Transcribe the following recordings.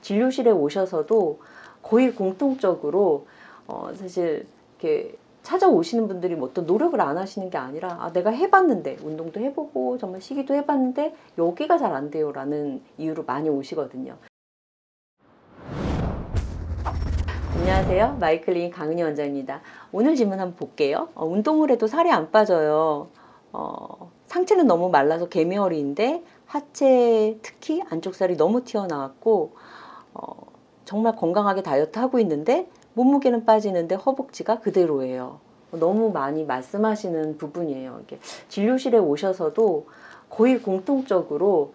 진료실에 오셔서도 거의 공통적으로 사실 이렇게 찾아오시는 분들이 뭐 어떤 노력을 안 하시는 게 아니라 내가 해봤는데 운동도 해보고 정말 시기도 해봤는데 여기가 잘 안 돼요 라는 이유로 많이 오시거든요. 안녕하세요. 마이클린 강은희 원장입니다. 오늘 질문 한번 볼게요. 운동을 해도 살이 안 빠져요. 상체는 너무 말라서 개미허리인데 하체 특히 안쪽 살이 너무 튀어나왔고 정말 건강하게 다이어트 하고 있는데 몸무게는 빠지는데 허벅지가 그대로예요. 너무 많이 말씀하시는 부분이에요. 이렇게 진료실에 오셔서도 거의 공통적으로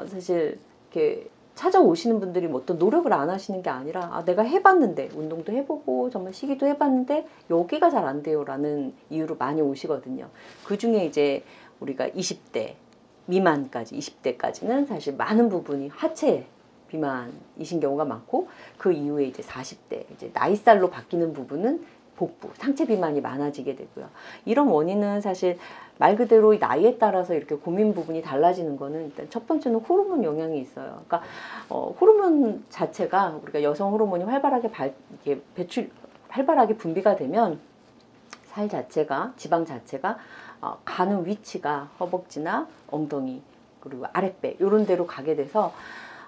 사실 이렇게 찾아오시는 분들이 뭐 어떤 노력을 안 하시는 게 아니라 내가 해봤는데 운동도 해보고 정말 시기도 해봤는데 여기가 잘 안 돼요 라는 이유로 많이 오시거든요. 그 중에 이제 우리가 20대 미만까지 20대까지는 사실 많은 부분이 하체 비만이신 경우가 많고, 그 이후에 이제 40대 이제 나이살로 바뀌는 부분은 복부, 상체 비만이 많아지게 되고요. 이런 원인은 사실 말 그대로 나이에 따라서 이렇게 고민 부분이 달라지는 거는 일단 첫 번째는 호르몬 영향이 있어요. 그러니까 호르몬 자체가 우리가 여성 호르몬이 활발하게 분비가 되면 살 자체가, 지방 자체가 가는 위치가 허벅지나 엉덩이 그리고 아랫배 이런 데로 가게 돼서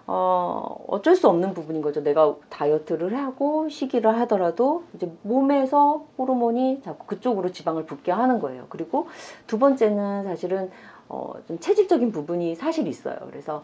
어쩔 수 없는 부분인 거죠. 내가 다이어트를 하고 시기를 하더라도 이제 몸에서 호르몬이 자꾸 그쪽으로 지방을 붓게 하는 거예요. 그리고 두 번째는 사실은 좀 체질적인 부분이 사실 있어요. 그래서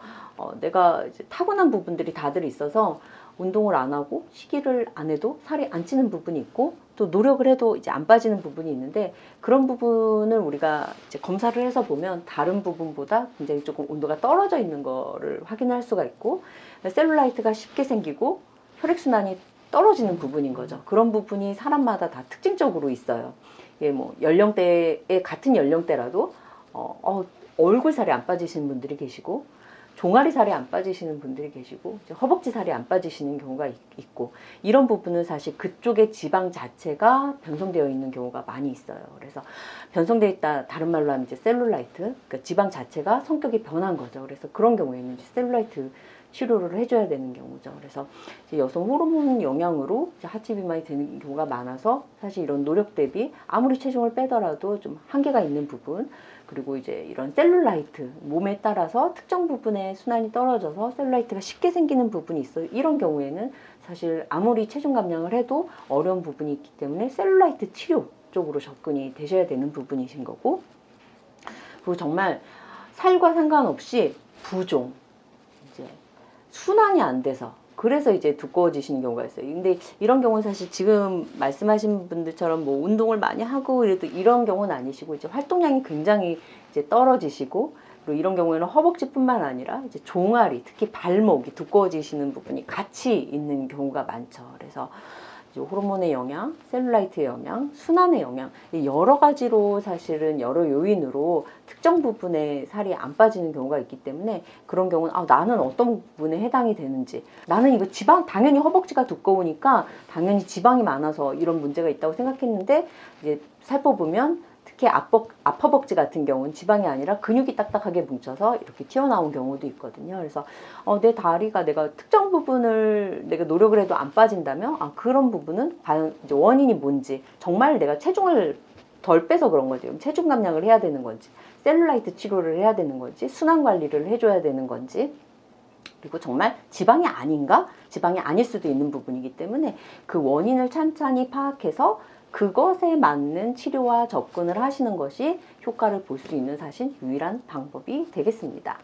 내가 이제 타고난 부분들이 다들 있어서 운동을 안 하고 시기를 안 해도 살이 안 찌는 부분이 있고, 또 노력을 해도 이제 안 빠지는 부분이 있는데, 그런 부분을 우리가 이제 검사를 해서 보면 다른 부분보다 굉장히 조금 온도가 떨어져 있는 거를 확인할 수가 있고, 셀룰라이트가 쉽게 생기고 혈액순환이 떨어지는 부분인 거죠. 그런 부분이 사람마다 다 특징적으로 있어요. 예, 뭐 연령대에 같은 연령대라도 얼굴 살이 안 빠지시는 분들이 계시고, 종아리 살이 안 빠지시는 분들이 계시고, 허벅지 살이 안 빠지시는 경우가 있고, 이런 부분은 사실 그쪽의 지방 자체가 변성되어 있는 경우가 많이 있어요. 그래서 변성되어 있다, 다른 말로 하면 이제 셀룰라이트, 그러니까 지방 자체가 성격이 변한 거죠. 그래서 그런 경우에는 이제 셀룰라이트 치료를 해줘야 되는 경우죠. 그래서 이제 여성 호르몬 영향으로 이제 하체 비만이 되는 경우가 많아서, 사실 이런 노력 대비 아무리 체중을 빼더라도 좀 한계가 있는 부분, 그리고 이제 이런 셀룰라이트, 몸에 따라서 특정 부분의 순환이 떨어져서 셀룰라이트가 쉽게 생기는 부분이 있어요. 이런 경우에는 사실 아무리 체중 감량을 해도 어려운 부분이 있기 때문에 셀룰라이트 치료 쪽으로 접근이 되셔야 되는 부분이신 거고, 그리고 정말 살과 상관없이 부종, 이제 순환이 안 돼서 그래서 이제 두꺼워지시는 경우가 있어요. 근데 이런 경우는 사실 지금 말씀하신 분들처럼 뭐 운동을 많이 하고 이래도 이런 경우는 아니시고, 이제 활동량이 굉장히 이제 떨어지시고, 그리고 이런 경우에는 허벅지뿐만 아니라 이제 종아리, 특히 발목이 두꺼워지시는 부분이 같이 있는 경우가 많죠. 그래서 이제 호르몬의 영향, 셀룰라이트의 영향, 순환의 영향, 여러 가지로 사실은 여러 요인으로 특정 부분에 살이 안 빠지는 경우가 있기 때문에, 그런 경우는 나는 어떤 부분에 해당이 되는지, 나는 이거 지방, 당연히 허벅지가 두꺼우니까 당연히 지방이 많아서 이런 문제가 있다고 생각했는데, 이제 살펴보면 특히 앞허벅지 같은 경우는 지방이 아니라 근육이 딱딱하게 뭉쳐서 이렇게 튀어나온 경우도 있거든요. 그래서 내 다리가 내가 특정 부분을 내가 노력을 해도 안 빠진다면 그런 부분은 과연 이제 원인이 뭔지, 정말 내가 체중을 덜 빼서 그런 거지, 체중 감량을 해야 되는 건지, 셀룰라이트 치료를 해야 되는 건지, 순환 관리를 해줘야 되는 건지, 그리고 정말 지방이 아닌가? 지방이 아닐 수도 있는 부분이기 때문에 그 원인을 찬찬히 파악해서 그것에 맞는 치료와 접근을 하시는 것이 효과를 볼 수 있는 사실 유일한 방법이 되겠습니다.